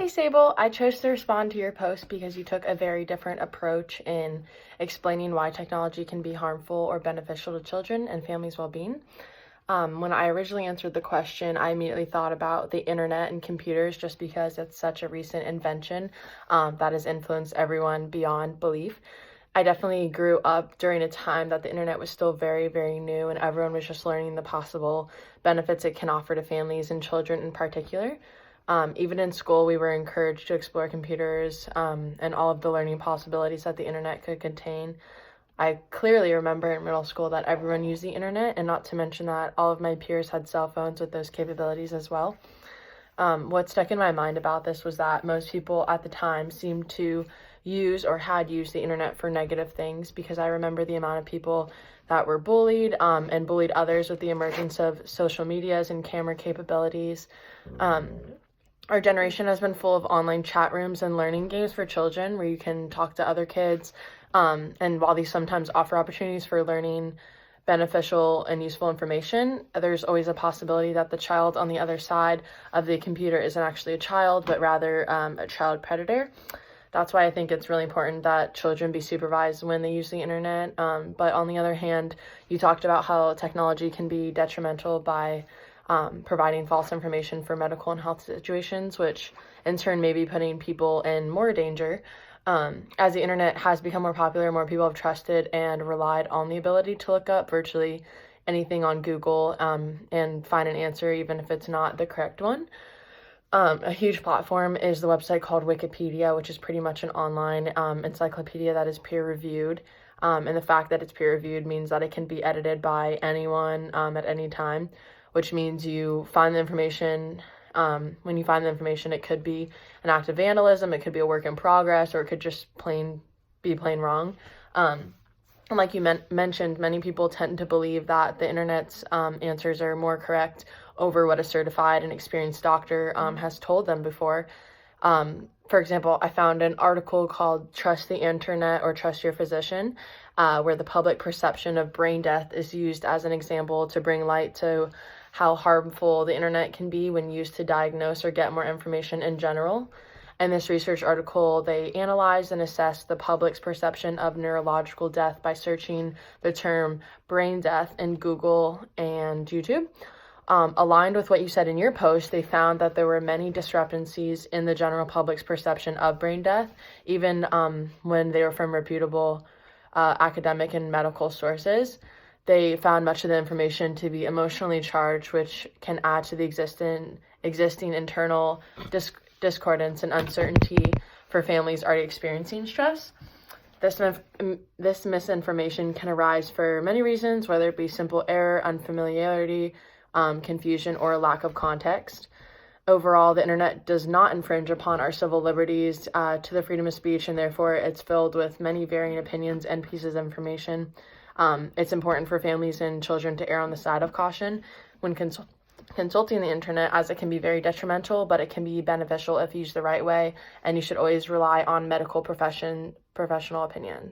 Sable. I chose to respond to your post because you took a very different approach in explaining why technology can be harmful or beneficial to children and families' well-being. When I originally answered the question, I immediately thought about the internet and computers just because it's such a recent invention that has influenced everyone beyond belief. I definitely grew up during a time that the internet was still very, very new and everyone was just learning the possible benefits it can offer to families and children in particular. Even in school, we were encouraged to explore computers and all of the learning possibilities that the internet could contain. I clearly remember in middle school that everyone used the internet, and not to mention that all of my peers had cell phones with those capabilities as well. What stuck in my mind about this was that most people at the time seemed to use or had used the internet for negative things, because I remember the amount of people that were bullied and bullied others with the emergence of social medias and camera capabilities. Our generation has been full of online chat rooms and learning games for children where you can talk to other kids. And while these sometimes offer opportunities for learning beneficial and useful information, there's always a possibility that the child on the other side of the computer isn't actually a child, but rather a child predator. That's why I think it's really important that children be supervised when they use the internet. But on the other hand, you talked about how technology can be detrimental by providing false information for medical and health situations, which in turn may be putting people in more danger. As the internet has become more popular, more people have trusted and relied on the ability to look up virtually anything on Google and find an answer, even if it's not the correct one. A huge platform is the website called Wikipedia, which is pretty much an online encyclopedia that is peer-reviewed. And the fact that it's peer-reviewed means that it can be edited by anyone at any time, which means you find the information. When you find the information, it could be an act of vandalism, it could be a work in progress, or it could just be plain wrong. And like you mentioned, many people tend to believe that the internet's answers are more correct over what a certified and experienced doctor has told them before. For example, I found an article called Trust the Internet or Trust Your Physician, where the public perception of brain death is used as an example to bring light to how harmful the internet can be when used to diagnose or get more information in general. In this research article, they analyzed and assessed the public's perception of neurological death by searching the term brain death in Google and YouTube. Aligned with what you said in your post, they found that there were many discrepancies in the general public's perception of brain death, even when they were from reputable academic and medical sources. They found much of the information to be emotionally charged, which can add to the existing internal discordance and uncertainty for families already experiencing stress. This misinformation can arise for many reasons, whether it be simple error, unfamiliarity, confusion, or a lack of context. Overall, the internet does not infringe upon our civil liberties to the freedom of speech, and therefore it's filled with many varying opinions and pieces of information. It's important for families and children to err on the side of caution when consulting the internet, as it can be very detrimental, but it can be beneficial if used the right way, and you should always rely on medical professional opinions.